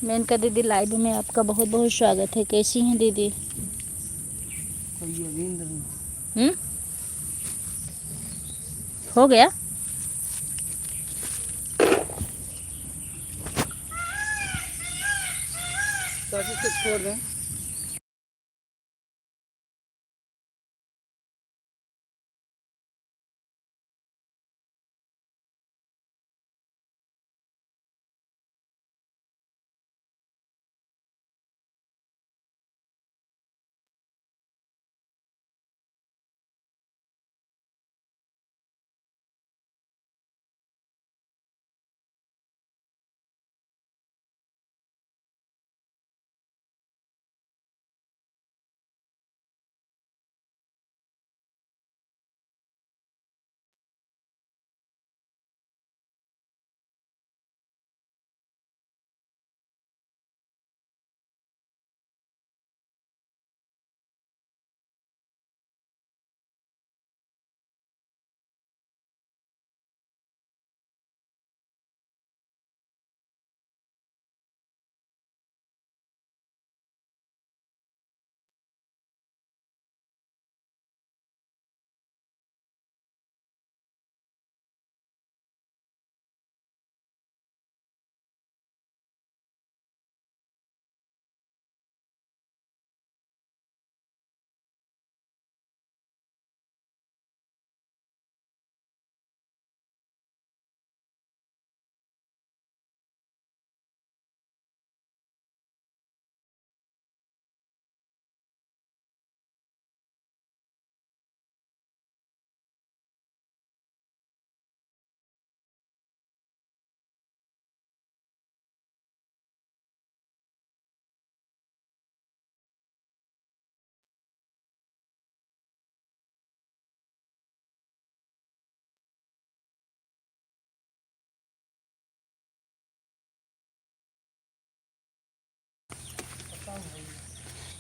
मेनका दीदी लाइव में आपका बहुत बहुत स्वागत है। कैसी हैं दीदी? हो गया? छोड़ दें।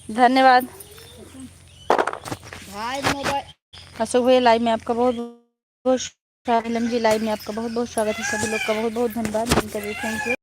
धन्यवाद। भाई मोबाइल अशोक भैया लाइव में आपका बहुत बहुत स्वागत जी। लाइव में आपका बहुत बहुत स्वागत है। सभी लोग का बहुत बहुत धन्यवाद। Thank you.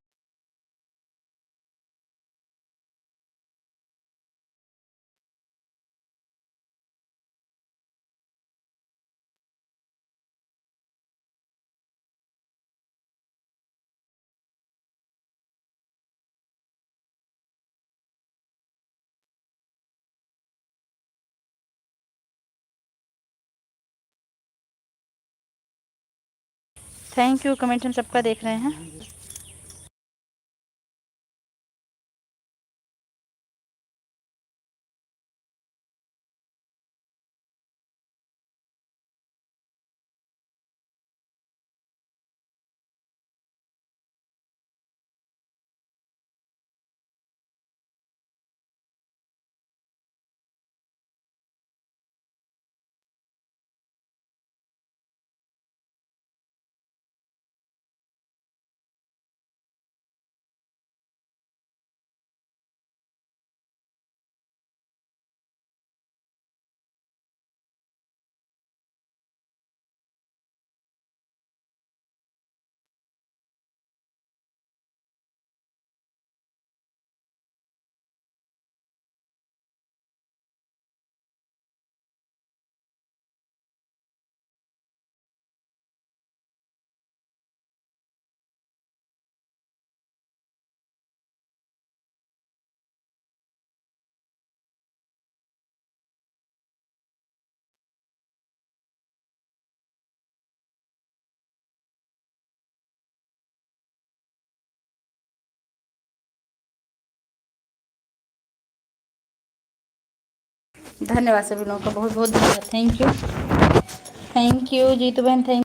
Thank you. Comment हम सबका देख रहे हैं। धन्यवाद सभी लोगों का बहुत बहुत धन्यवाद। Thank you. Thank you Jeetu बहन। थैंक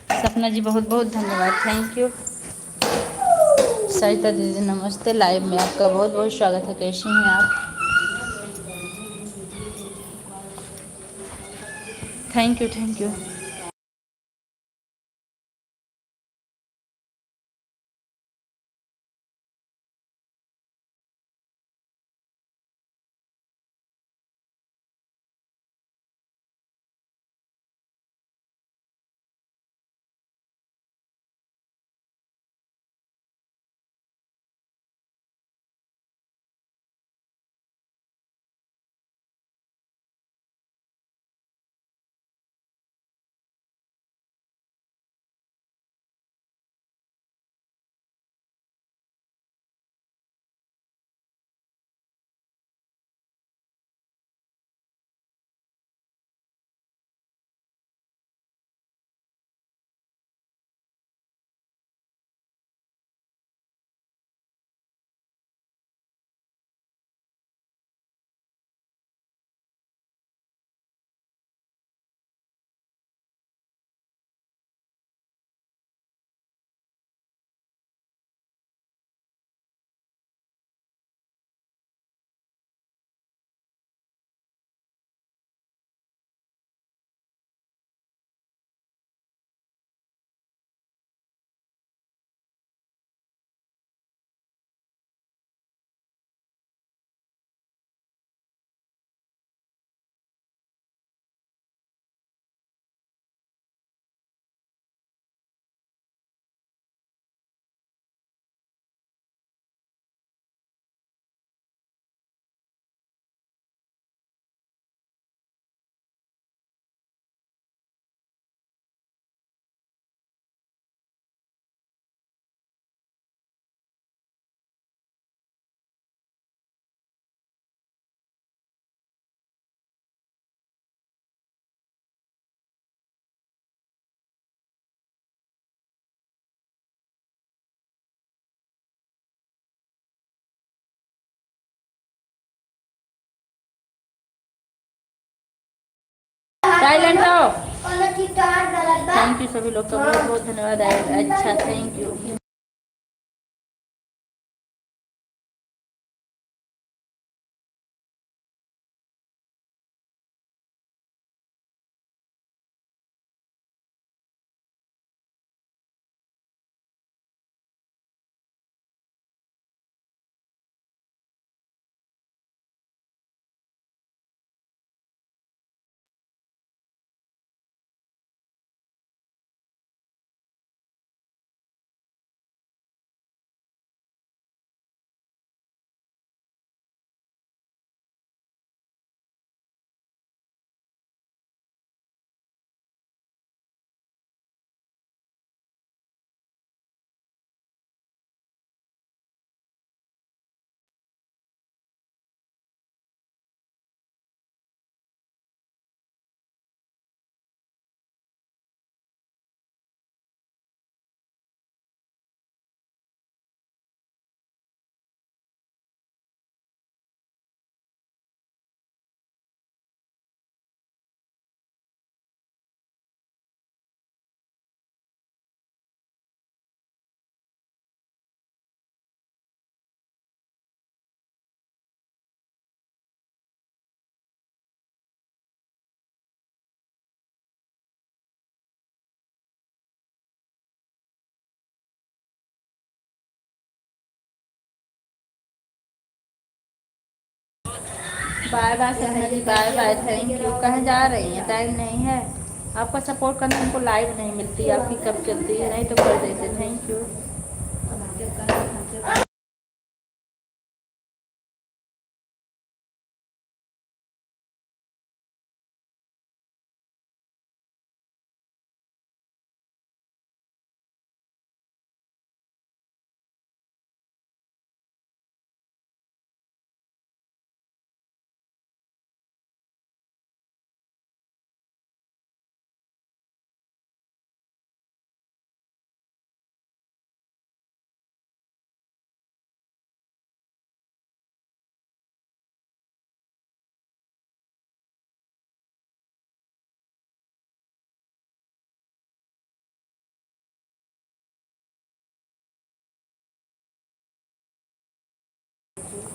सपना जी बहुत बहुत धन्यवाद, थैंक यू। सरिता दीदी नमस्ते, लाइव में आपका बहुत बहुत स्वागत है, कैसी हैं आप? Thank you thank you. Silent हो। थैंक यू सभी लोग का बहुत बहुत धन्यवाद, अच्छा थैंक यू। बाय बाय सपना जी, बाय बाय, थैंक यू। कहाँ जा रही हैं, टाइम नहीं है आपका सपोर्ट करना, हमको लाइव नहीं मिलती आपकी, कब चलती है, नहीं तो कर देते, थैंक यू।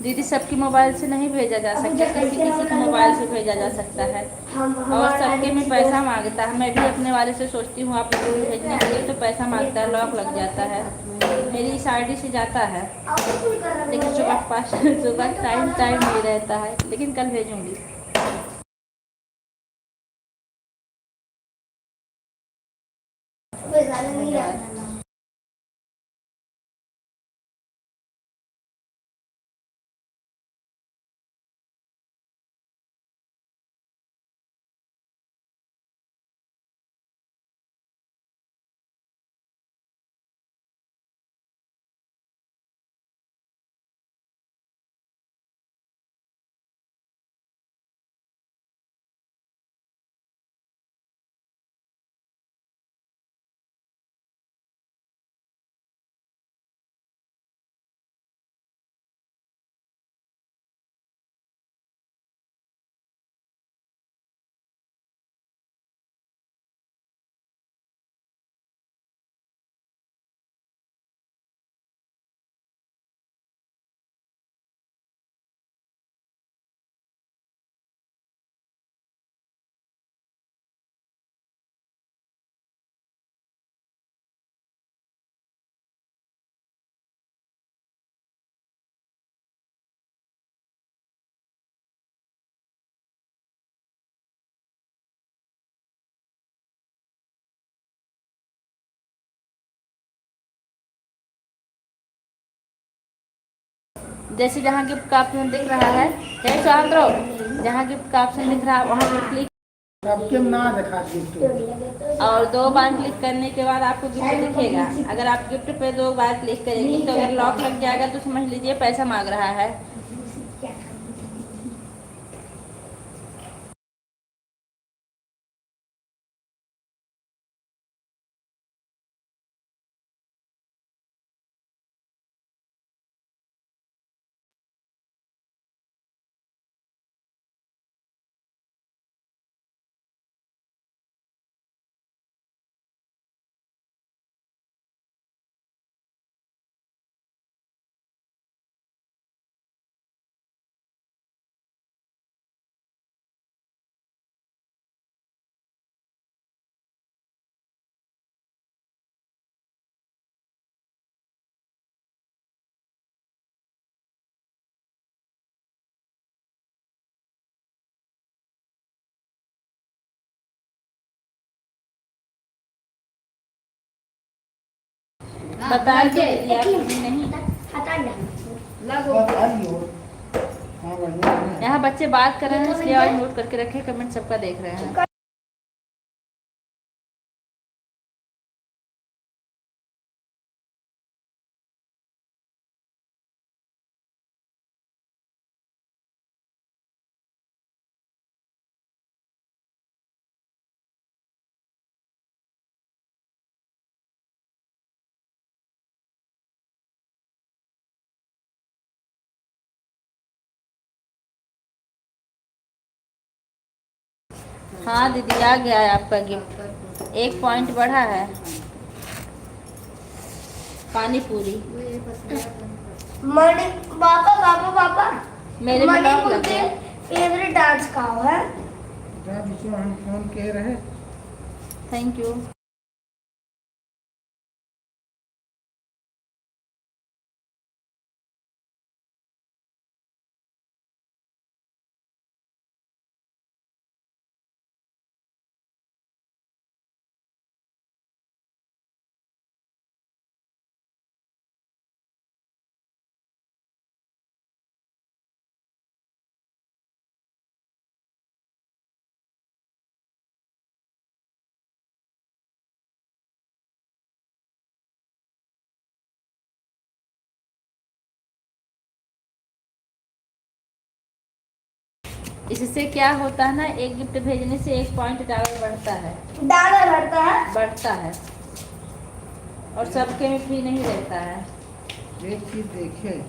दीदी सबकी मोबाइल से नहीं भेजा जा सकता, किसी किसी के मोबाइल से भेजा जा सकता है और सबके में पैसा मांगता है। मैं भी अपने वाले से सोचती हूँ आप लोगों को भेजने के लिए तो पैसा मांगता है, लॉक लग जाता है। मेरी इस ID से जाता है लेकिन सुबह टाइम नहीं रहता है, लेकिन कल भेजूँगी। जैसे जहाँ गिफ्ट का ऑप्शन दिख रहा है, जय चांद्रो, जहाँ गिफ्ट का ऑप्शन दिख रहा है वहाँ पर क्लिक और 2 बार क्लिक करने के बाद आपको गिफ्ट दिखेगा। अगर आप गिफ्ट पे 2 बार क्लिक करेंगे तो अगर लॉक लग जाएगा तो समझ लीजिए पैसा मांग रहा है। बताइए नहीं। यहाँ बच्चे बात कर रहे हैं इसलिए और नोट करके रखे, कमेंट सबका देख रहे हैं। हाँ दीदी आ गया है आपका गिफ्ट, 1 पॉइंट बढ़ा है। पानी पूरी पापा पापा पापा मेरे में लॉक लग गया। फेवरेट डांस का है। हम फोन कह रहे। Thank you. इससे क्या होता है ना, एक गिफ्ट भेजने से 1 पॉइंट डॉलर बढ़ता है और सबके में फ्री नहीं रहता है। एक चीज देखे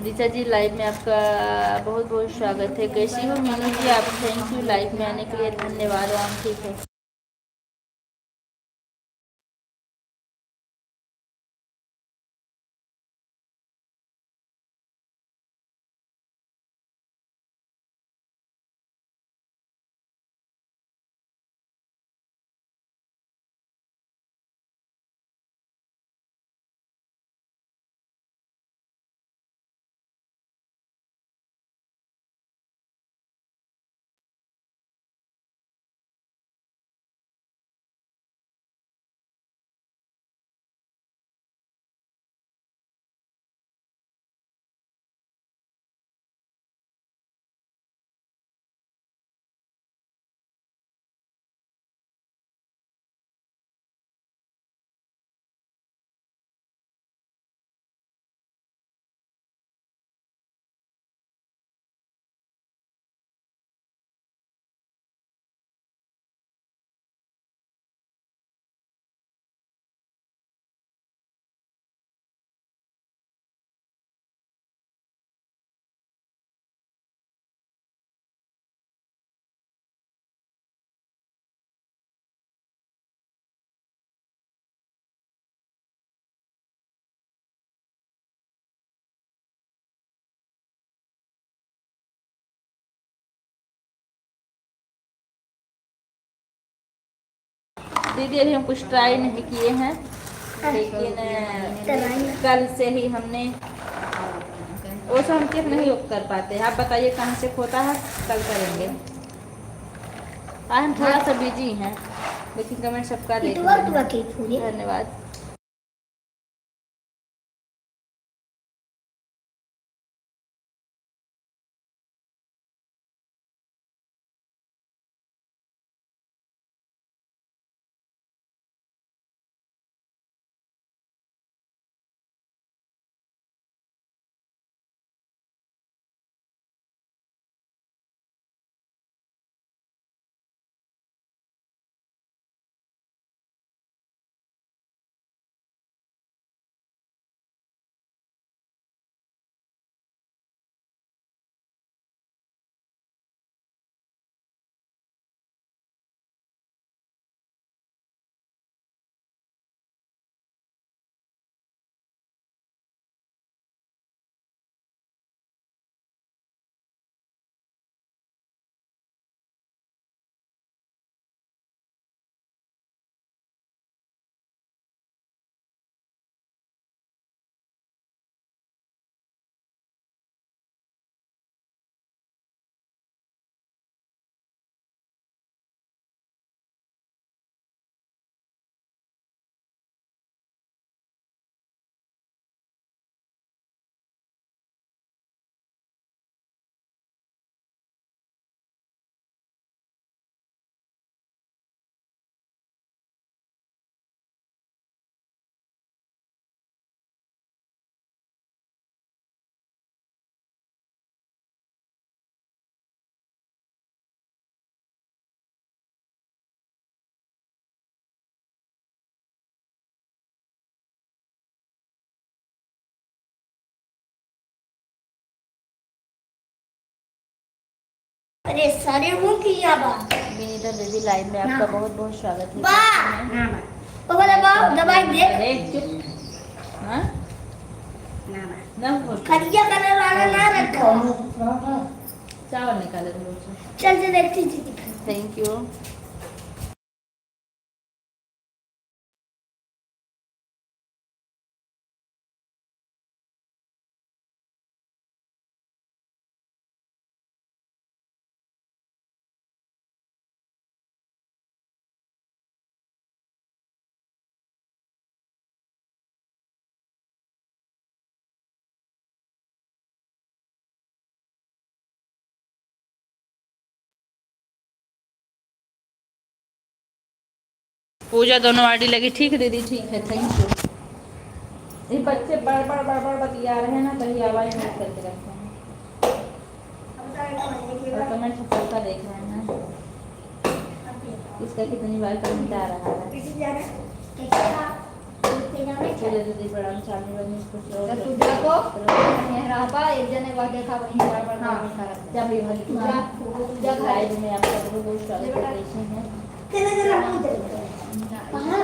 ऋचा जी लाइव में आपका बहुत बहुत स्वागत है। कैसी हो मीनू जी आप? थैंक यू लाइव में आने के लिए, धन्यवाद। हम ठीक है। दीदी अभी हम कुछ ट्राई नहीं किए हैं, लेकिन कल से ही हमने वो सब हम चेक नहीं कर पाते। आप बताइए कहाँ से होता है, कल करेंगे। आज हम थोड़ा सा बिजी हैं, लेकिन कमेंट सबका देख धन्यवाद। अरे सारे मुंह की बात। विनीता दीदी लाइव में आपका बहुत बहुत स्वागत है। पापा दबाई देख। चुप। हाँ ना खड़िया कलर वाला ना रखो। चावल निकाले थे। चल से देखती थी। Thank you. पूजा दोनों आईडी लगी। ठीक है दीदी, ठीक है, थैंक यू। ये बच्चे बड़ बड़ बड़ बड़ बतिया रहे हैं ना, कहीं आवाज नहीं करके रखते हैं। और कमेंट सबका देख रहे हैं, इसका कितनी बार कमेंट आ रहा है। लेके जाना है पूरे दीदी प्रणाम चालू बनी कुछ तो और तुझा को मेहराबा एक जने को देखा वहीं बराबर हाँ जब ये भली तुझा घर लाइव में आप सबको बहुत स्वागत है कैसे हैं तेरे तेरे मुंह दे कहां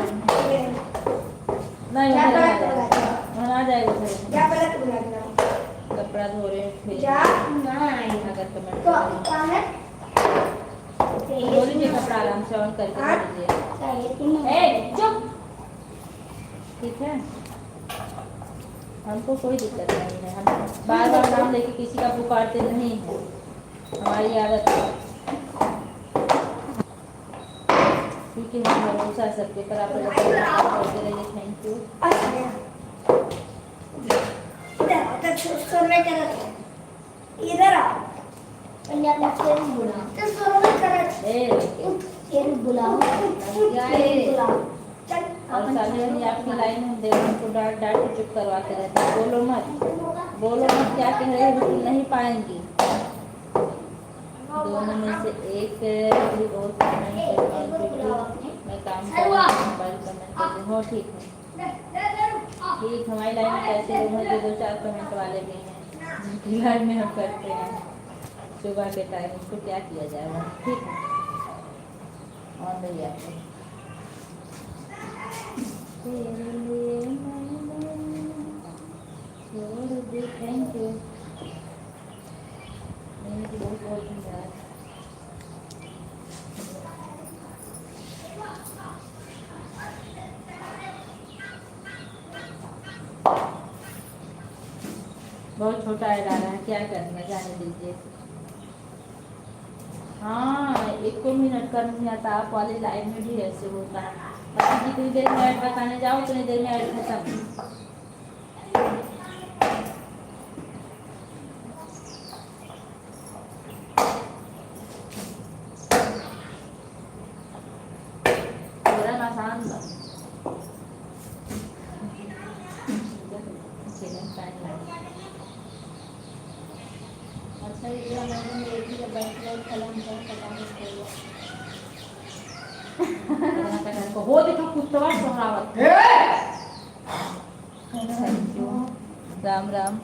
नहीं क्या उधर बात आ जाएगा उधर क्या पहले तू बुला के कपड़ा धो रहे हैं फिर क्या नहीं अगर कमेंट तो करें क्या है धो लीजिए कपड़ा आराम से ऑन करके धो लीजिए चाहिए तुम ए चुप ठीक है हमको कोई दिक्कत नहीं है हम बार बार नाम लेके किसी का पुकारते नहीं है हमारी आदत है क्योंकि हम भरोसा सबके पर आप लोग करते रहिए थैंक यू इधर आओ पंजाब में से बुला तो सोने कर ए ये बुलाओ क्या है? बुलाओ चल और साले वाली आपकी लाइन हम देख उनको डांट डांट के चुप करवाते रहते हैं बोलो मत क्या कह रहे हो बिल्कुल नहीं पाएंगी दोनों में से एक भी और कमेंट करके मैं काम कर रहा हूँ मोबाइल कमेंट करती हूँ ठीक है ठीक हमारी लाइन में कैसे लोग हैं जो 2-4 कमेंट वाले भी हैं जिनकी लाइन में हम करते हैं सुबह के टाइम उसको क्या किया जाएगा ठीक है और नहीं आपको तेरे लिए मैंने छोड़ दी थैंक यू बहुत बहुत धन्यवाद बहुत छोटा ऐड आ रहा है क्या करना जाने दीजिए हाँ 1 मिनट कर नहीं आता आप वाले लाइव में भी ऐसे होता है अब जितनी देर में ऐड बताने जाओ उतनी देर में ऐड खत्म पूरा आसान था अच्छा ये मैंने देखी जब बैंक में कलम पर कलम को हो देखो कुत्ता सोहरावत थैंक यू राम राम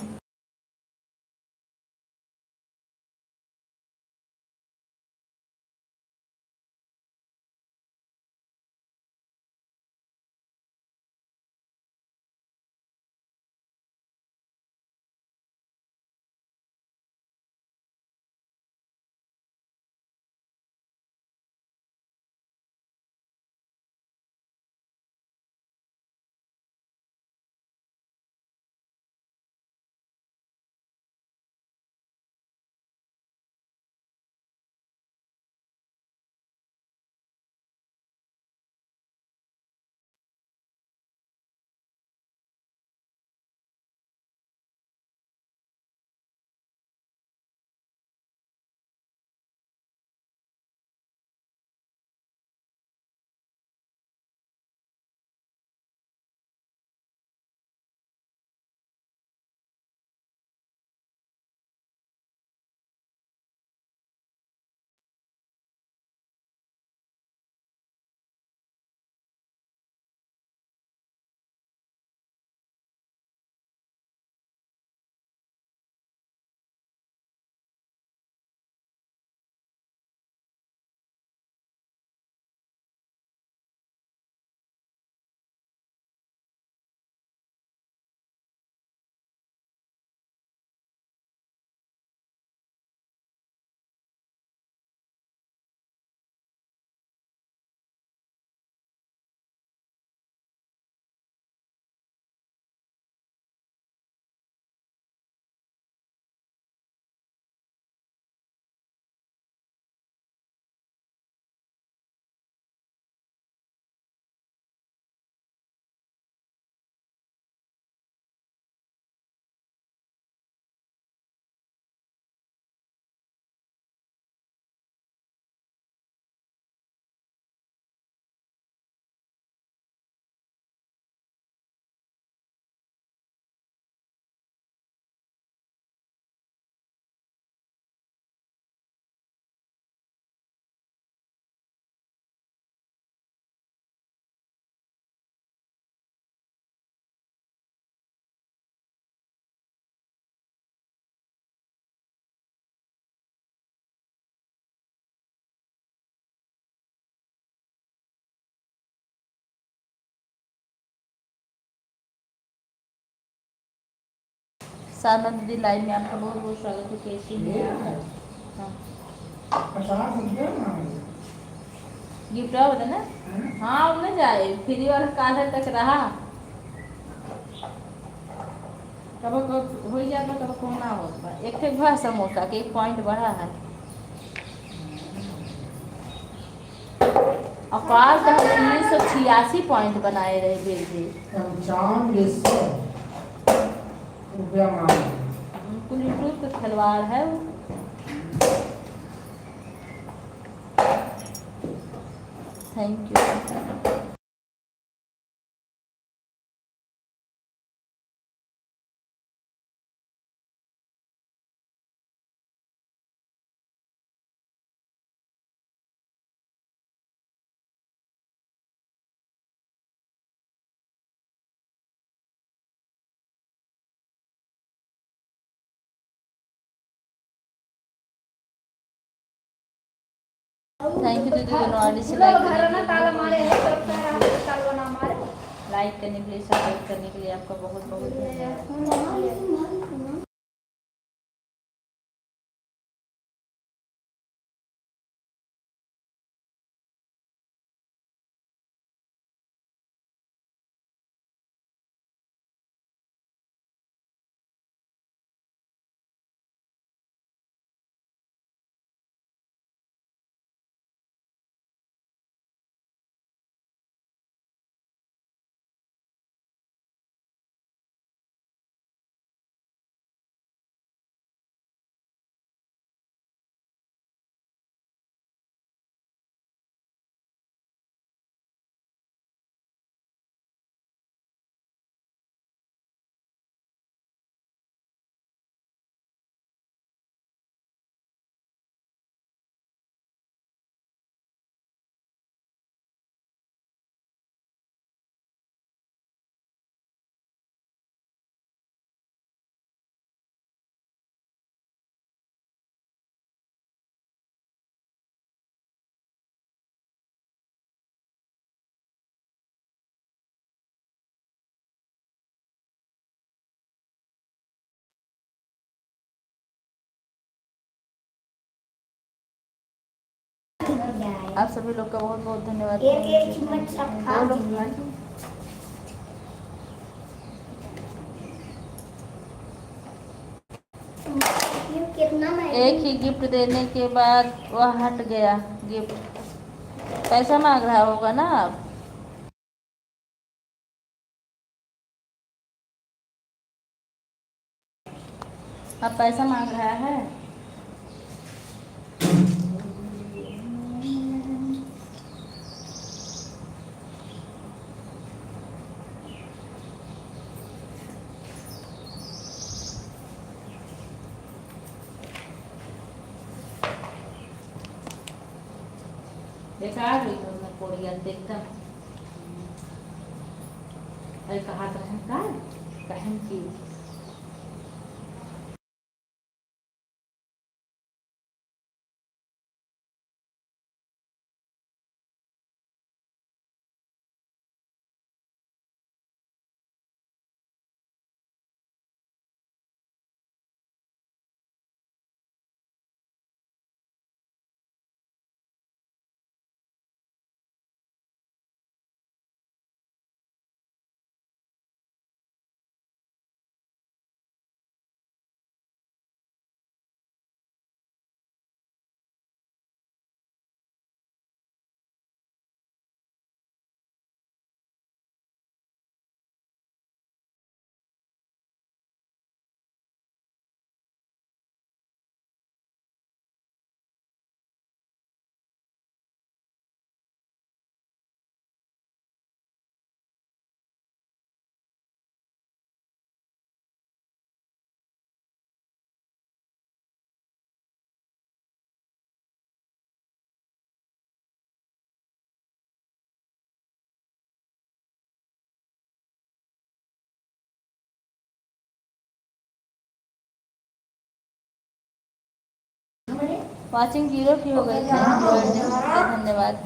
साधना दीदी लाइव में आपका बहुत बहुत स्वागत है। कैसी हैं आप? हाँ 50 रुपया मांगे। गिफ्ट आओ बता ना। हाँ अब ना जाए फ्री वाला काहे तक रहा कब कब हो जाता कब कौन ना होता एक ठे भा समोसा के 1 पॉइंट बढ़ा है और काल तो हम 1986 पॉइंट बनाए रहे बिल भी 95 रुपया मांगे। कुल यूट्यूब का खिलवाड़ है वो। Thank you. थैंक यू दीदी दोनों से लाइक लाइक करने के लिए सब्सक्राइब करने के लिए आपका बहुत बहुत धन्यवाद। आप सभी लोग का बहुत बहुत धन्यवाद। एक चम्मच सब खा कितना एक ही गिफ्ट देने के बाद वह हट गया गिफ्ट। पैसा मांग रहा होगा ना आप। अब पैसा मांग रहा है। बेकार हुई तो कोड़िया देखता अरे कहा था कहन की वाचिंग 0 की हो गई थी। धन्यवाद।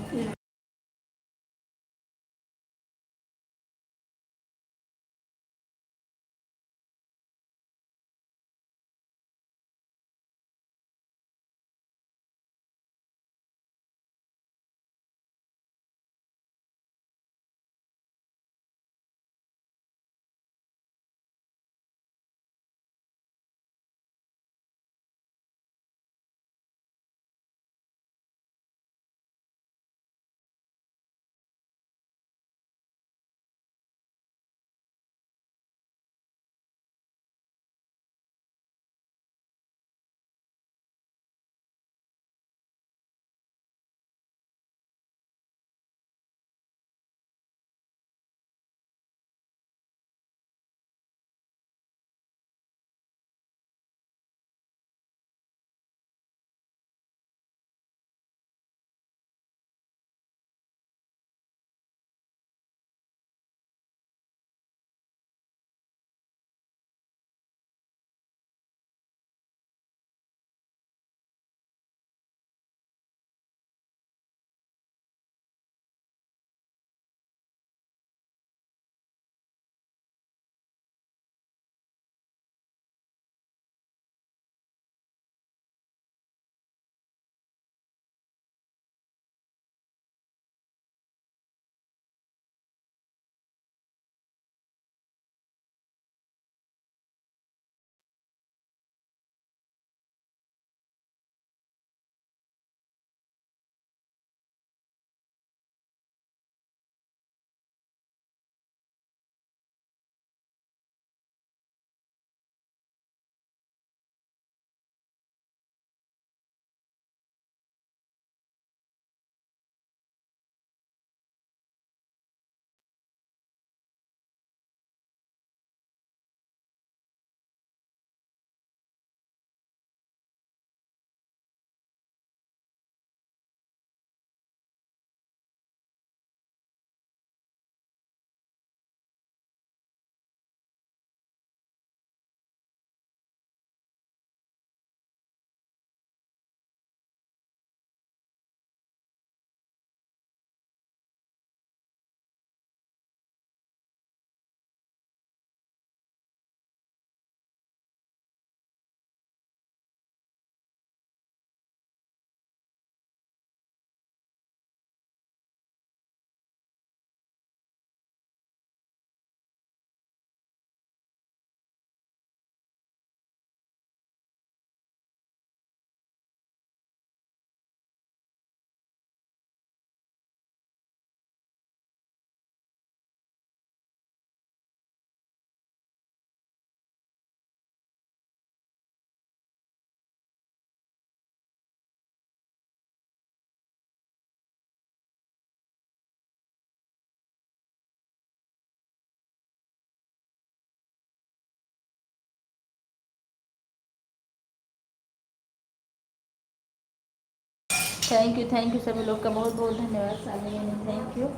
थैंक यू सभी लोग का बहुत बहुत धन्यवाद। सामिनी थैंक यू,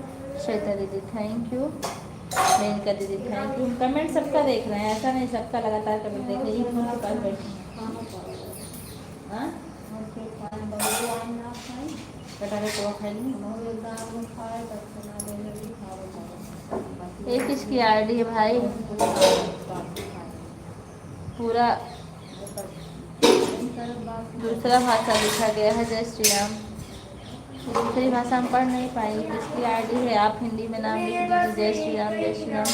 श्वेता दीदी थैंक यू, मेनका दीदी थैंक यू। कमेंट सबका देख रहे हैं, ऐसा नहीं सबका लगातार कमेंट देख रहे हैं। ये फोन के पास बैठे हैं। हाँ कटारे को खाई ये किसकी आईडी है भाई? पूरा दूसरा भाषा लिखा गया है। जय श्री राम। दूसरी भाषा हम पढ़ नहीं पाएंगे। किसकी आईडी है? आप हिंदी में नाम लिख दीजिए। जय श्री राम, जय श्री राम।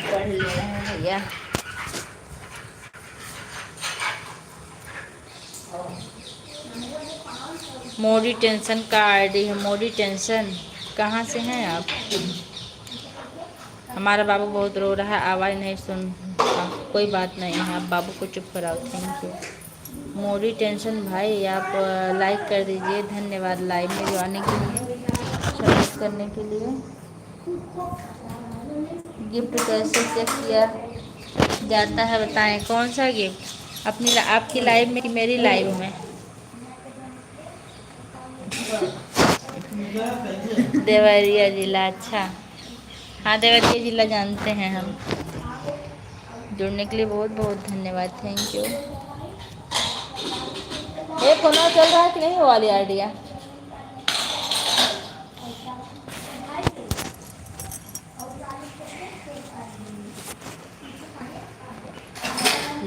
पढ़ ले रहे हैं भैया। मोडी टेंशन का आईडी है। मोडी टेंशन कहाँ से हैं आप? हमारा बाबू बहुत रो रहा है, आवाज़ नहीं सुन। कोई बात नहीं है, आप बाबू को चुप कराओ। थैंक यू मोडी टेंशन भाई। आप लाइक कर दीजिए। धन्यवाद लाइव में आने के लिए, सर्विस करने के लिए। गिफ्ट कैसे चेक किया जाता है बताएं? कौन सा गिफ्ट? अपनी आपकी लाइव में कि मेरी लाइव में? देवरिया जिला, अच्छा हाँ देवरिया जिला जानते हैं हम। जुड़ने के लिए बहुत बहुत धन्यवाद, थैंक यू। ये फोन चल रहा है कि नहीं वो वाली आइडिया?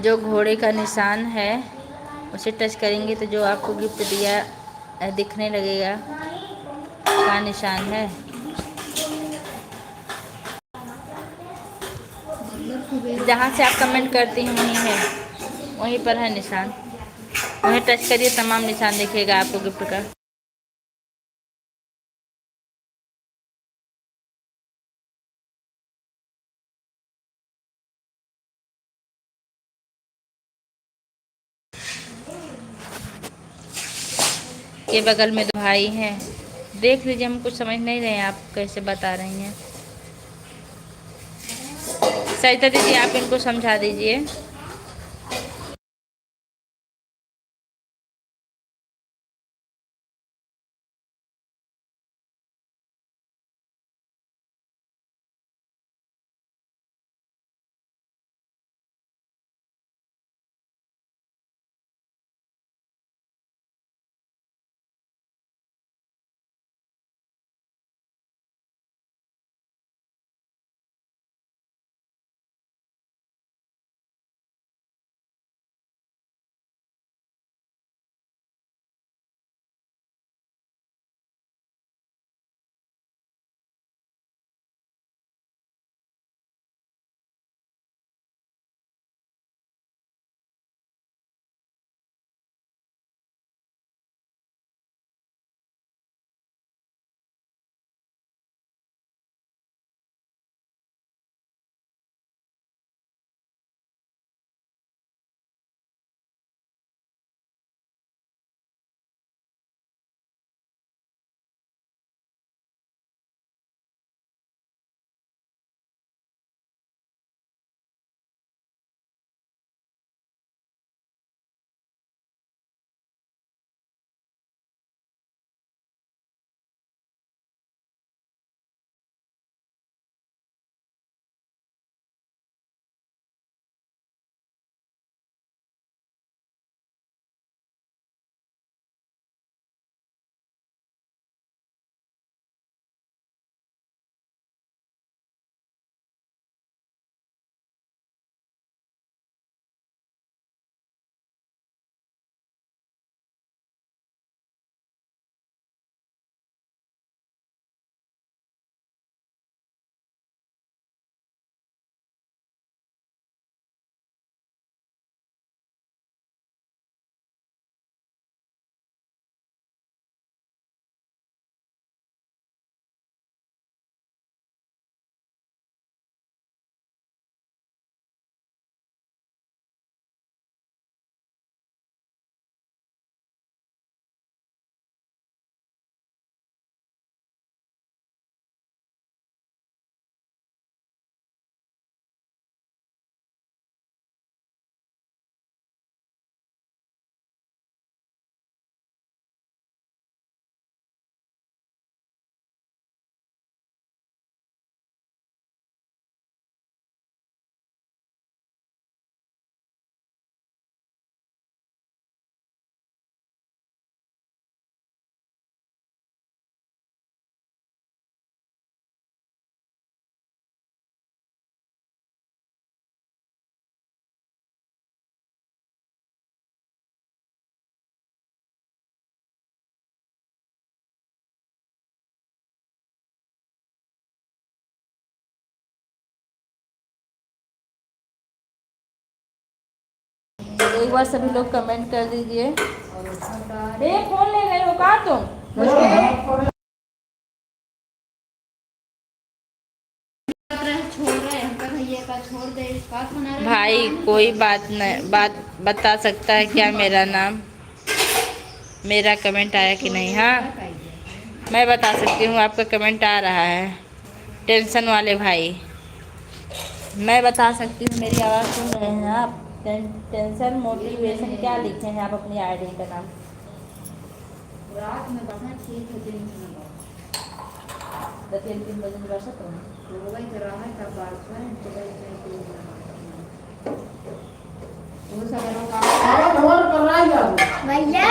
जो घोड़े का निशान है उसे टच करेंगे तो जो आपको गिफ्ट दिया दिखने लगेगा का निशान है। जहाँ से आप कमेंट करती हैं वहीं है, वहीं पर है निशान। वहीं टच करिए, तमाम निशान दिखेगा आपको गिफ्ट का। के बगल में दो भाई हैं, देख लीजिए। हम कुछ समझ नहीं रहे हैं, आप कैसे बता रही हैं। सरिता दीदी आप इनको समझा दीजिए। एक बार सभी लोग कमेंट कर दीजिए। और ए फोन ले गए हो कहाँ तुम? छोड़ रहे हैं, हमका भैया का छोड़ दे, बात बना रहे भाई कोई बात नहीं, बात बता सकता है क्या मेरा नाम? मेरा कमेंट आया कि नहीं? हाँ मैं बता सकती हूँ, आपका कमेंट आ रहा है। टेंशन वाले भाई मैं बता सकती हूँ, मेरी आवाज़ सुन रहे हैं आप? टेंशन मोटिवेशन क्या लिखे हैं आप अपनी आईडी का नाम? रात में बना ठीक है, दिन में तो 3 बजे बरसा तो वही कर रहा है, तब बात करें तो वो सब लोग और कर रहा है भैया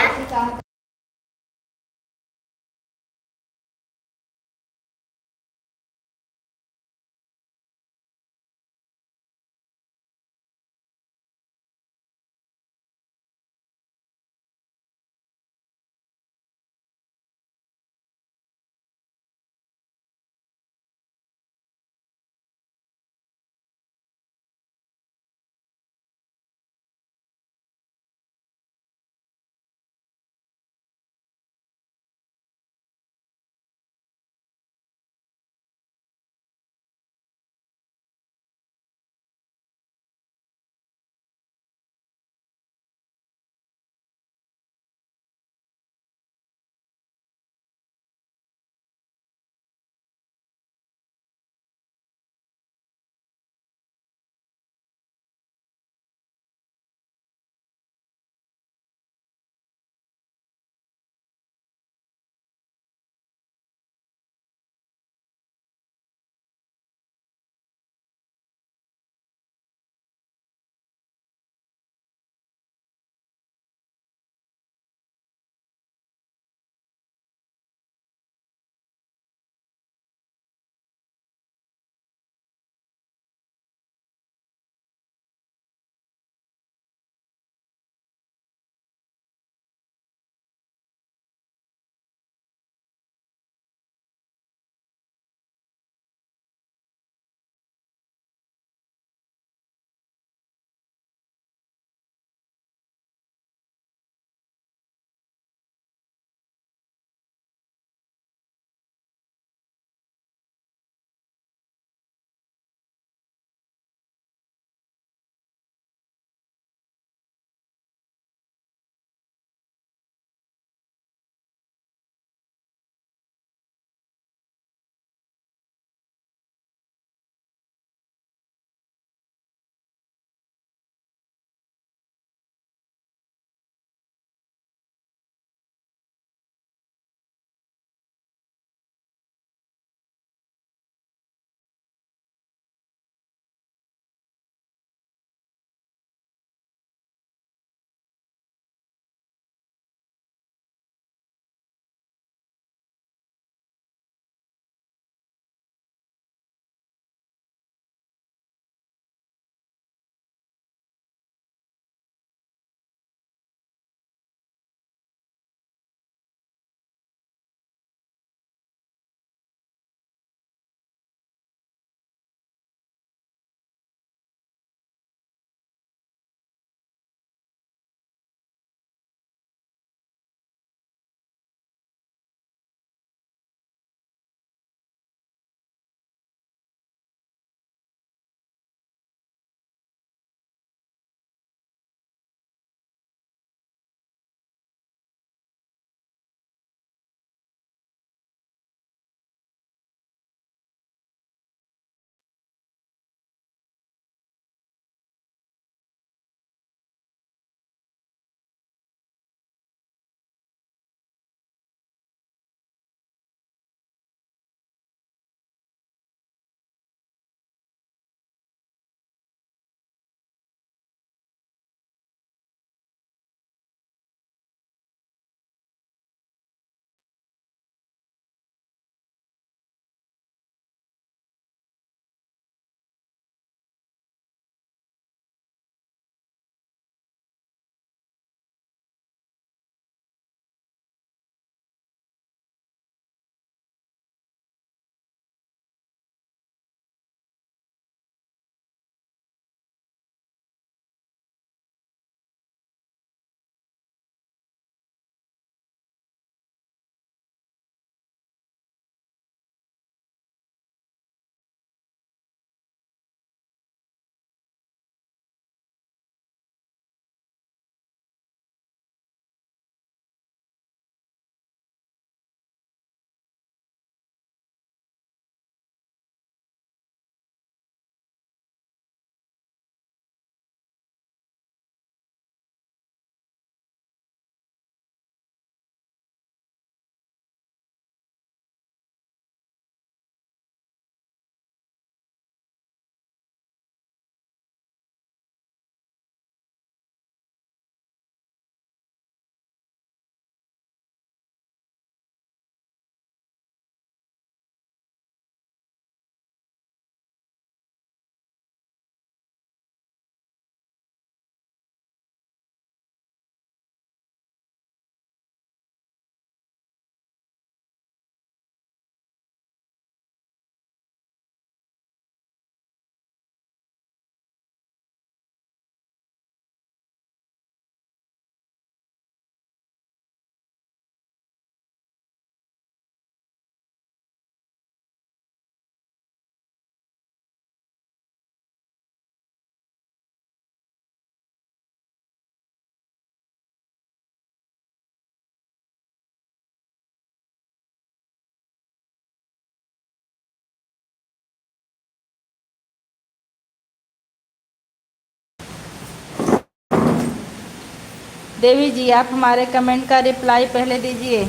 देवी जी आप हमारे कमेंट का रिप्लाई पहले दीजिए,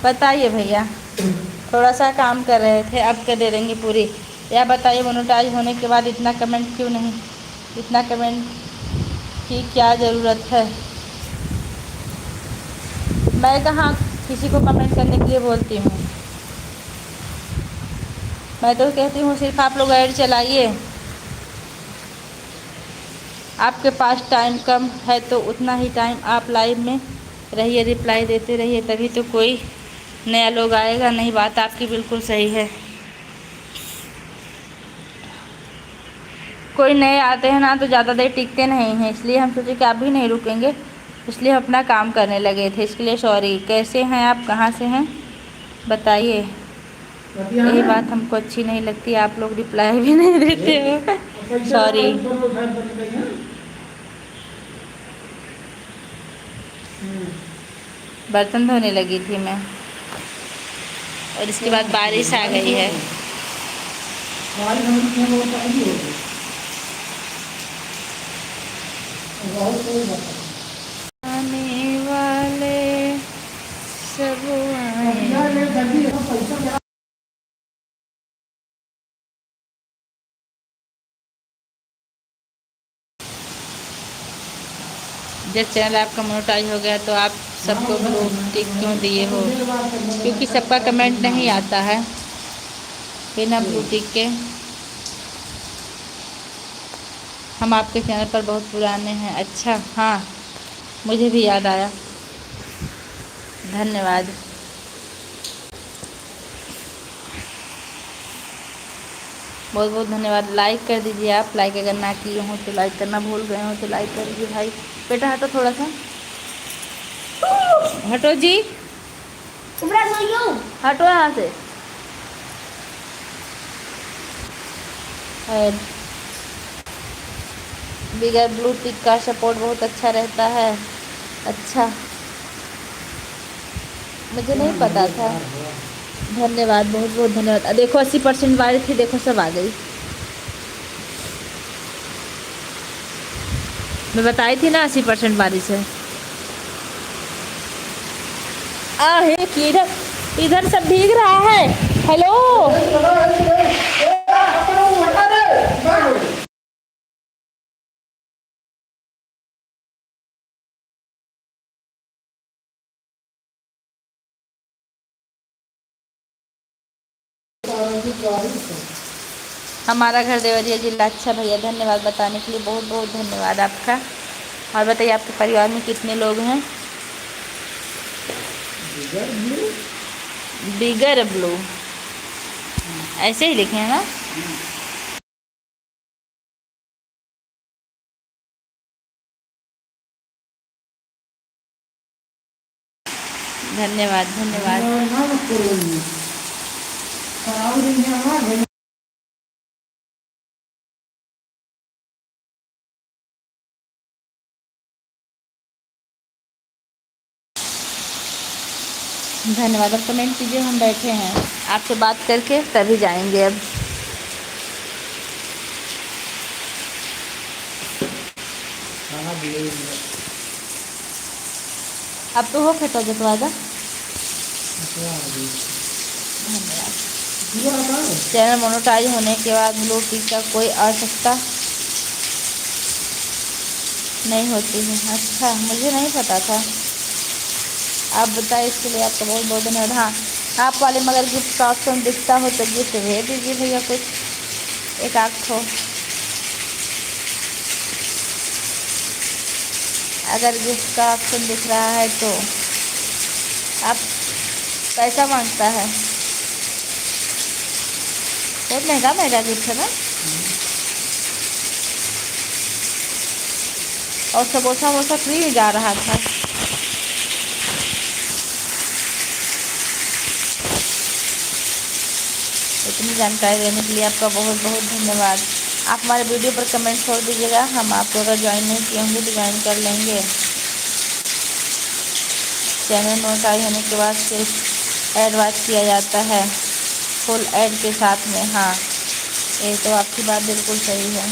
बताइए भैया। थोड़ा सा काम कर रहे थे, अब कर दे देंगे पूरी। या बताइए मोनेटाइज होने के बाद इतना कमेंट क्यों नहीं, इतना कमेंट की क्या ज़रूरत है। मैं कहाँ किसी को कमेंट करने के लिए बोलती हूँ, मैं तो कहती हूँ सिर्फ आप लोग ऐड चलाइए। आपके पास टाइम कम है तो उतना ही टाइम आप लाइव में रहिए, रिप्लाई देते रहिए, तभी तो कोई नया लोग आएगा। नहीं, बात आपकी बिल्कुल सही है। कोई नए आते हैं ना तो ज़्यादा देर टिकते नहीं हैं, इसलिए हम सोचे कि आप भी नहीं रुकेंगे, इसलिए हम अपना काम करने लगे थे। इसके लिए सॉरी। कैसे हैं आप, कहाँ से हैं बताइए। यही बात हमको अच्छी नहीं लगती, आप लोग रिप्लाई भी नहीं देते हो। सॉरी। बर्तन धोने लगी थी मैं, और इसके बाद बारिश आ गई है। आने वाले सब आए। जब चैनल आपका मोनेटाइज हो गया तो आप सबको ब्लू टिक क्यों दिए हो? क्योंकि सबका कमेंट नहीं आता है बिना ब्लू टिक के। हम आपके चैनल पर बहुत पुराने हैं। अच्छा, हाँ मुझे भी याद आया, धन्यवाद। बहुत बहुत धन्यवाद। लाइक कर दीजिए आप, लाइक अगर ना किए हों तो लाइक करना भूल गए हो तो लाइक कर दीजिए भाई। बेटा हटो थोड़ा सा, हटो जी, हटो यहाँ से। बिगर ब्लू टिक का सपोर्ट बहुत अच्छा रहता है। अच्छा, मुझे नहीं पता था। धन्यवाद, बहुत बहुत धन्यवाद। देखो 80% बारिश थी, देखो सब आ गई। मैं बताई थी ना 80% बारिश है। आहे किधर, इधर सब भीग रहा है। हेलो, हमारा घर देवरिया जिला। अच्छा भैया, धन्यवाद बताने के लिए, बहुत बहुत धन्यवाद आपका। और बताइए आपके परिवार में कितने लोग हैं? बिगर ब्लू ऐसे ही लिखे हैं ना। धन्यवाद धन्यवाद। धन्यवाद। अब कमेंट कीजिए, हम बैठे हैं आपसे बात करके तभी जाएंगे। अब तो हो खेता जतवा दा। धन्यवाद। चैनल मोनेटाइज होने के बाद ब्लू टिक का कोई आवश्यकता नहीं होती है। अच्छा, मुझे नहीं पता था, आप बताइए, इसके लिए आपका बहुत बहुत धन्यवाद। हाँ, आप वाले मगर गिफ्ट का ऑप्शन दिखता हो तो गिफ्ट भेज दीजिए भैया, कुछ एक आध ठो। अगर गिफ्ट का ऑप्शन दिख रहा है तो आप पैसा मांगता है, बहुत महंगा महंगा गिफ्ट है ना। और समोसा वोसा फ्री में जा रहा था। इतनी जानकारी देने के लिए आपका बहुत बहुत धन्यवाद। आप हमारे वीडियो पर कमेंट छोड़ दीजिएगा, हम आपको अगर ज्वाइन नहीं किए होंगे तो ज्वाइन कर लेंगे। चैनल मोनेटाइज होने के बाद सिर्फ ऐड वाच किया जाता है, फुल ऐड के साथ में। हाँ, ये तो आपकी बात बिल्कुल सही है।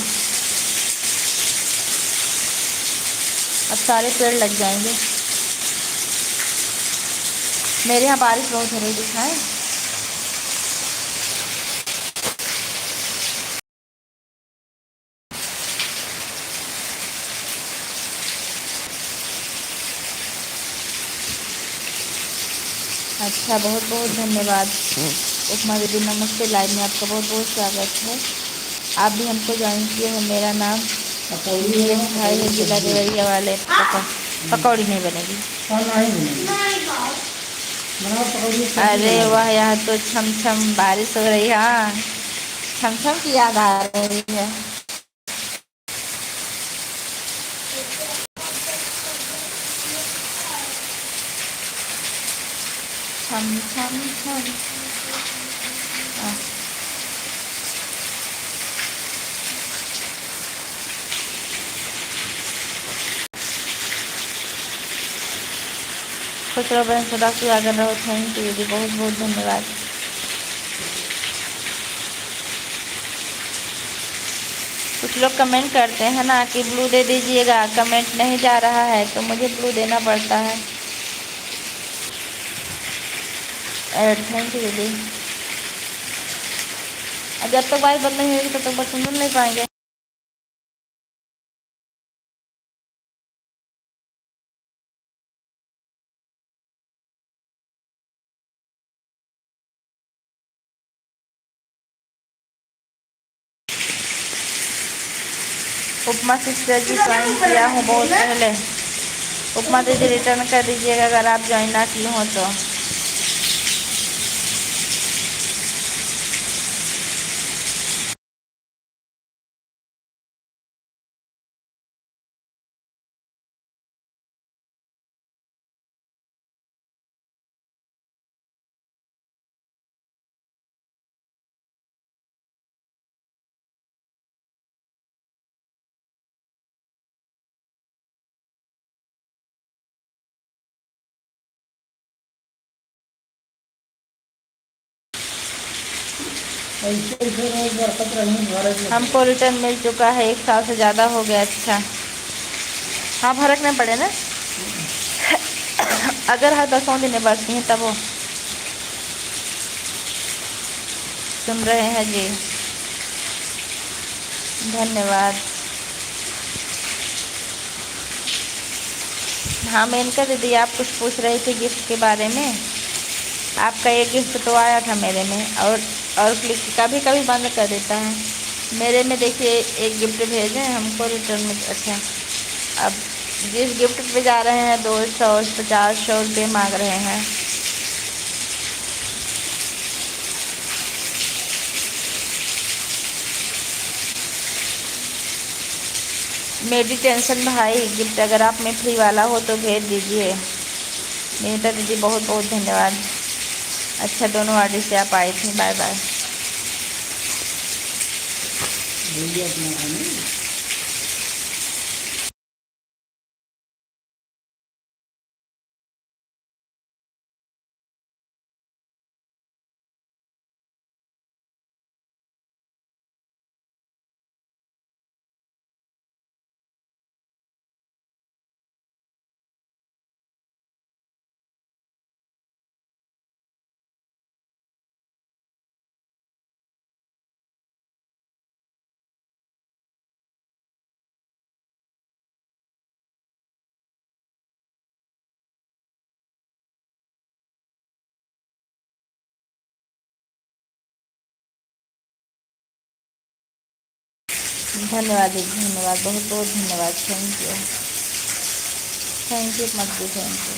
अब सारे पेड़ लग जाएंगे। मेरे यहाँ बारिश बहुत हो रही दिखाएं। अच्छा, बहुत बहुत धन्यवाद उपमा दीदी। नमस्ते, लाइव में आपका बहुत बहुत स्वागत है। आप भी हमको ज्वाइन किए हैं। मेरा नाम भाई है, जिला देवरिया वाले। पकौड़ी नहीं बनेगी। अरे वाह, यहाँ तो छम छम बारिश हो रही है। हाँ, छम छम की याद आ रही है। छम छम छम। खुश रहो बहन, सदा सुहागन रहो। थैंक यू दीदी, बहुत बहुत धन्यवाद। कुछ लोग कमेंट करते हैं ना कि ब्लू दे दीजिएगा, कमेंट नहीं जा रहा है तो मुझे ब्लू देना पड़ता है। थैंक यू दीदी। जब तक बात बंद नहीं होगी तब तक बस सुन नहीं पाएंगे। उपमा सिस्टर जी ज्वाइन किया हूँ बहुत पहले। उपमा दीदी रिटर्न कर दीजिएगा अगर आप ज्वाइन ना की हो तो। हमको रिटर्न मिल चुका है, 1 साल से ज़्यादा हो गया। अच्छा, हाँ, फर्क नहीं पड़े ना। अगर हर 10 दिन बरसती हैं तब वो सुन रहे हैं जी। धन्यवाद। हाँ मेनका दीदी, आप कुछ पूछ रही थी गिफ्ट के बारे में। आपका एक गिफ्ट तो आया था मेरे में, और क्लिक कभी कभी बंद कर देता है। मेरे में देखिए एक गिफ्ट भेजे हमको रिटर्न में। अच्छा, अब जिस गिफ्ट पे जा रहे हैं 250 रुपये मांग रहे हैं। मेडिटेशन भाई, गिफ्ट अगर आप में फ्री वाला हो तो भेज दीजिए। मेरी दीदी बहुत बहुत धन्यवाद। अच्छा, दोनों आर्टिस्ट से आप आए थे। Bye bye. धन्यवाद दीदी, धन्यवाद, बहुत बहुत धन्यवाद। थैंक यू, थैंक यू मत भी, थैंक यू।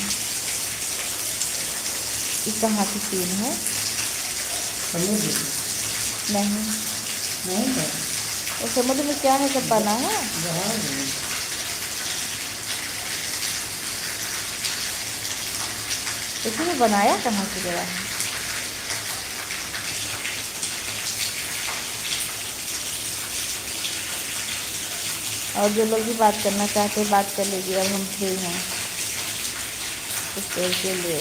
ये कहाँ की सीन है? नहीं, उस समुद्र में क्या है, सब पाना है। इसमें बनाया कहाँ की जगह है? और जो लोग भी बात करना चाहते हैं बात कर लीजिए, अब हम फ्री हैं कुछ देर के लिए।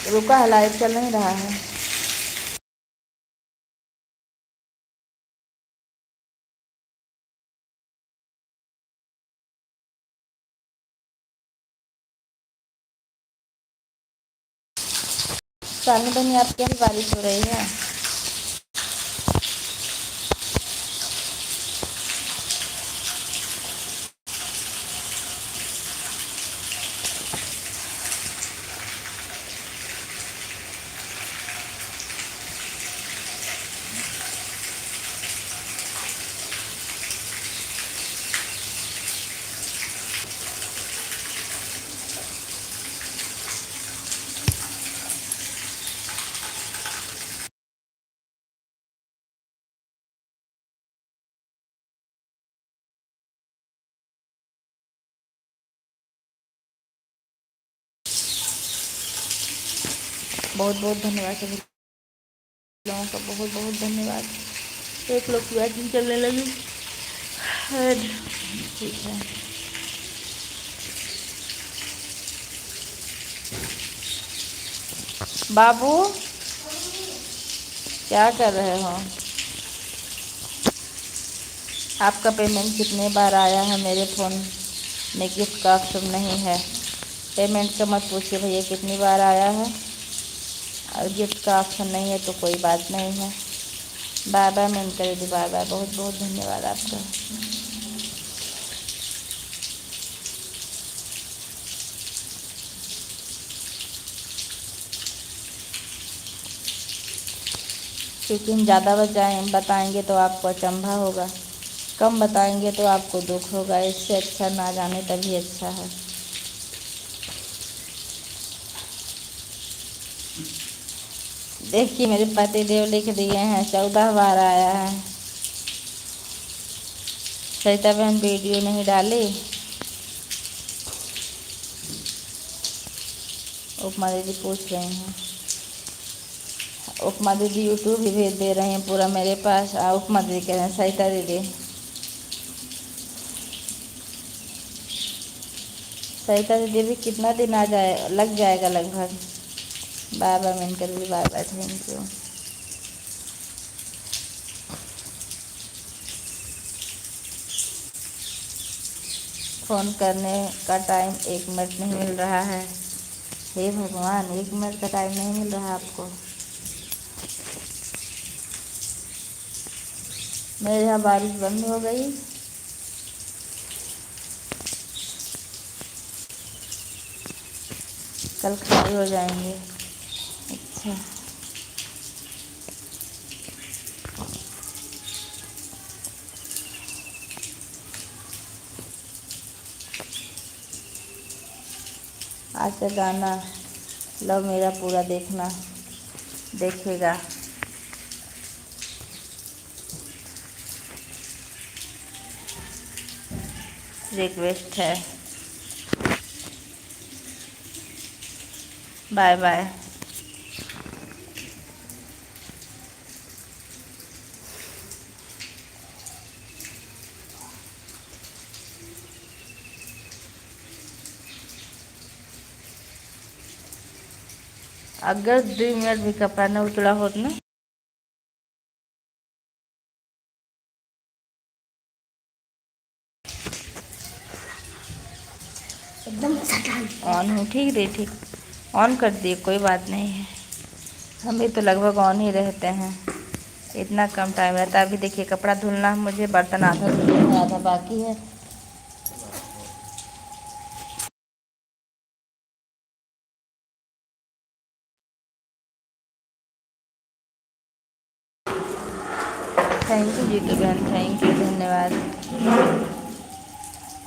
रुका है, लाइट चल नहीं रहा है। सामने बनी आपके यहाँ बारिश हो रही है? बहुत बहुत धन्यवाद सभी लोगों का, बहुत बहुत धन्यवाद। एक लोग की बैटिंग चलने लगी। ठीक है, बाबू क्या कर रहे हो? आपका पेमेंट कितने बार आया है? मेरे फ़ोन में गिफ्ट का ऑप्शन नहीं है। पेमेंट का मत पूछिए भैया कितनी बार आया है, और गिफ्ट का ऑप्शन नहीं है तो कोई बात नहीं है। बाय बाय मेंटर दीदी, बाय बाय, बहुत बहुत धन्यवाद आपका। क्योंकि हम ज़्यादा बताएंगे तो आपको अचंभा होगा, कम बताएंगे तो आपको दुख होगा। इससे अच्छा ना जाने तभी अच्छा है। देखिए मेरे पति देव लिख दिए हैं 14 बार आया है। सरिता बहन वीडियो नहीं डाली। उपमा दीदी पूछ रही हैं। उपमा दीदी यूट्यूब भी भेज दे रहे हैं पूरा मेरे पास। उपमा दीदी कह रहे हैं सरिता दीदी, सरिता दीदी भी कितना दिन आ जाए, लग जाएगा लगभग। बाय बाय मेनकर दीदी, bye bye, thank you. Phone करने का टाइम 1 मिनट नहीं मिल रहा है। हे भगवान, 1 मिनट का टाइम नहीं मिल रहा आपको? मेरे यहाँ बारिश बंद हो गई। कल खाली हो जाएंगे। अच्छा, आज का गाना लव मेरा पूरा देखना, देखेगा। रिक्वेस्ट है। Bye bye. अगर 2 मिनट भी कपड़ा न उतरा हो ना, एकदम सटान ऑन हो। ठीक रे, ठीक ऑन कर दिए, कोई बात नहीं है। हम भी तो लगभग ऑन ही रहते हैं, इतना कम टाइम रहता है। अभी देखिए कपड़ा धुलना, मुझे बर्तन आधा धुलना है, आधा बाकी है। थैंक यू जीतू बहन, थैंक यू, धन्यवाद।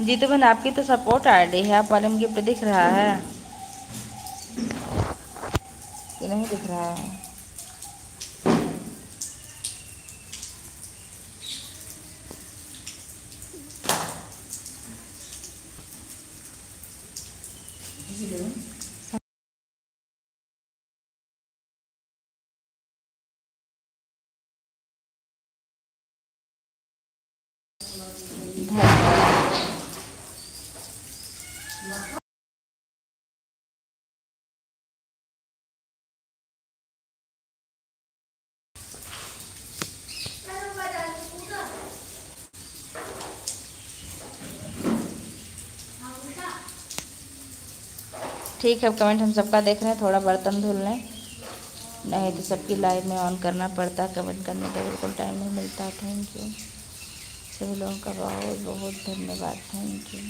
जीतू बहन आपकी तो सपोर्ट आईडी है, आप वाले में गिफ्ट दिख रहा है कि नहीं दिख रहा है? धन्यवाद। ठीक है, कमेंट हम सबका देख रहे हैं, थोड़ा बर्तन धुल लें, नहीं तो सबकी लाइव में ऑन करना पड़ता है, कमेंट करने का बिल्कुल टाइम नहीं मिलता। थैंक यू सभी लोगों का बहुत बहुत धन्यवाद, थैंक यू।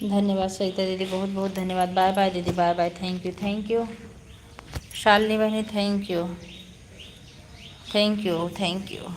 धन्यवाद सरिता दीदी, बहुत बहुत धन्यवाद। बाय बाय दीदी, bye bye. Thank you, thank you. Shalini बहनी, thank you, thank you, thank you.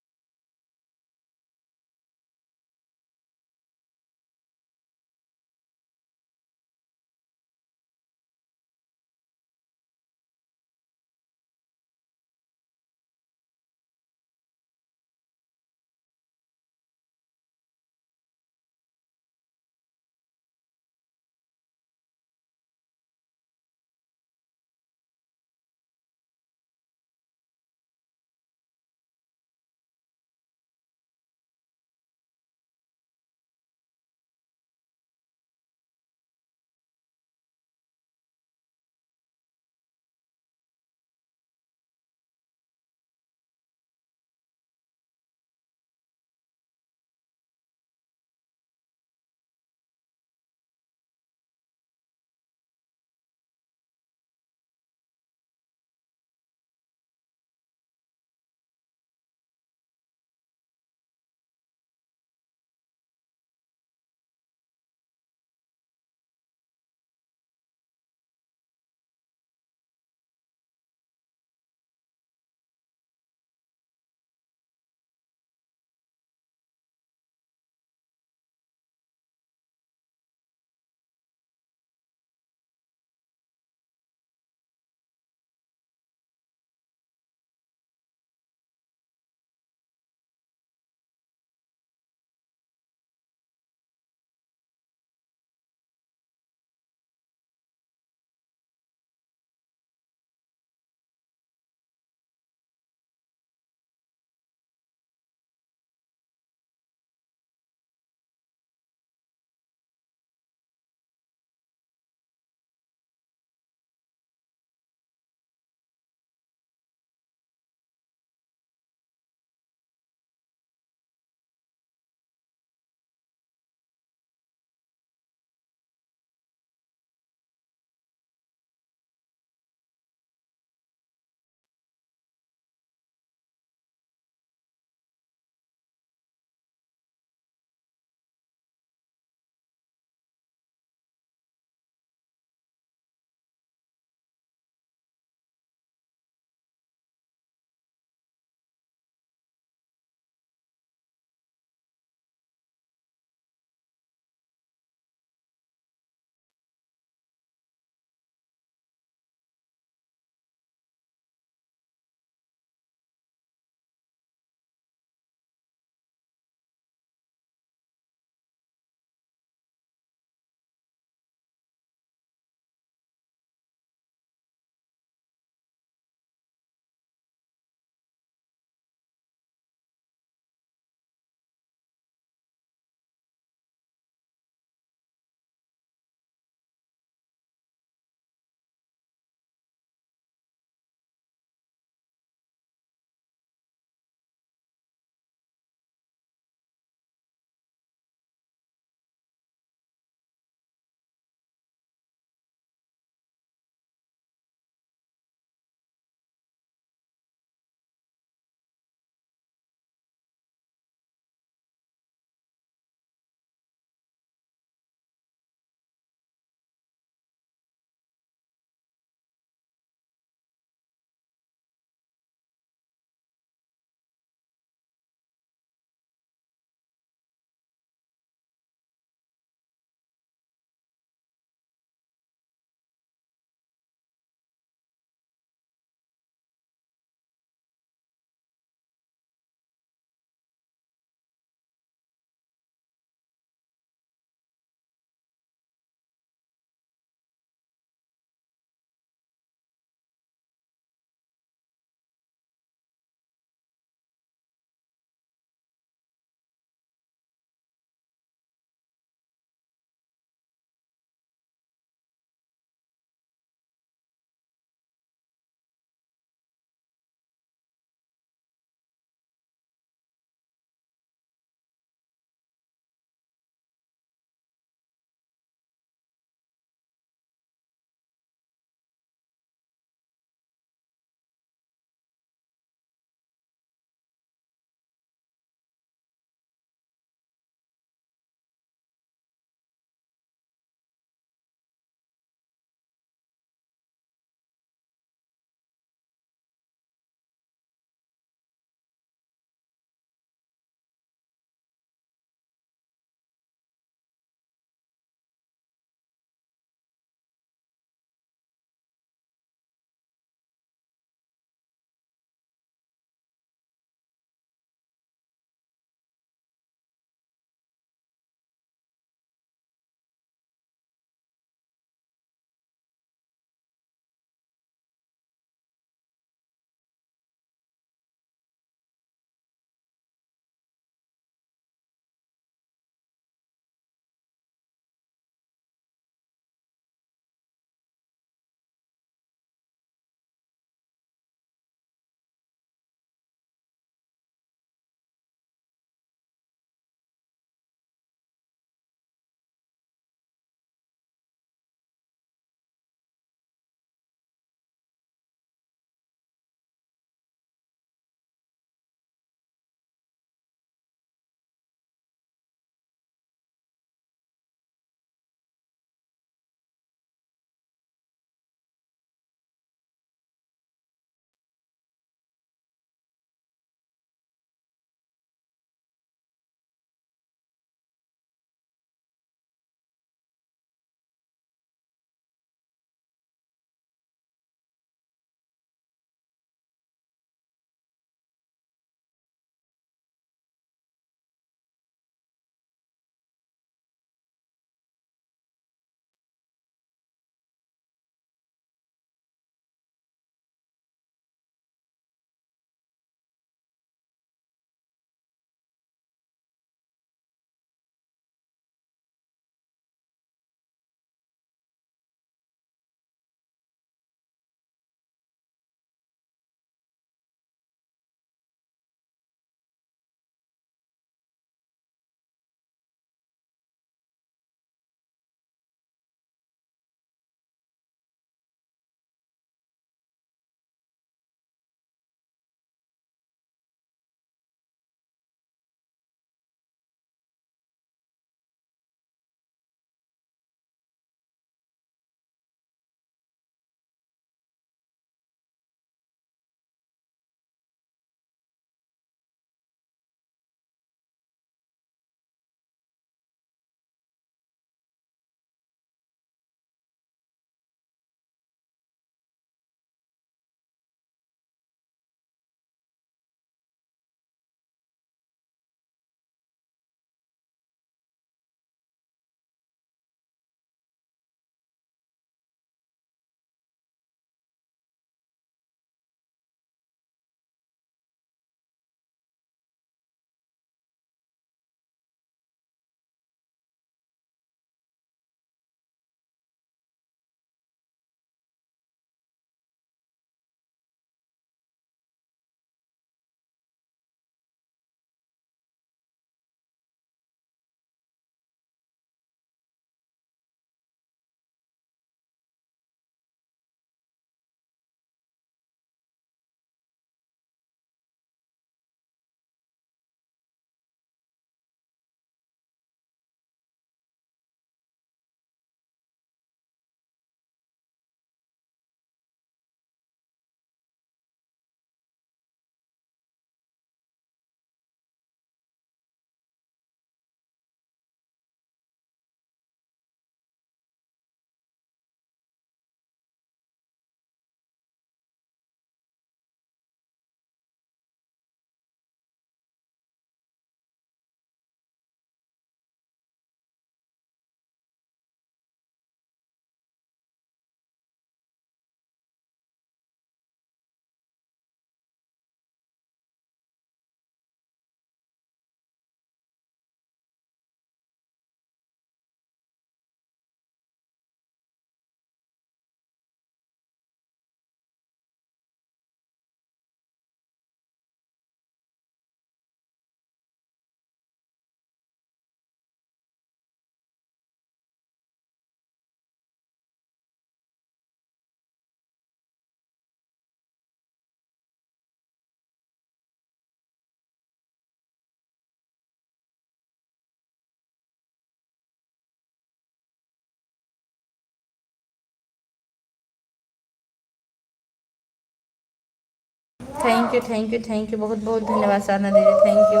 Thank you, thank you, thank you, बहुत बहुत धन्यवाद साधना दीदी, थैंक यू।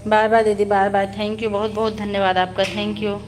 बाय बाय दीदी, बाय बाय। थैंक यू, बहुत बहुत धन्यवाद आपका, थैंक यू।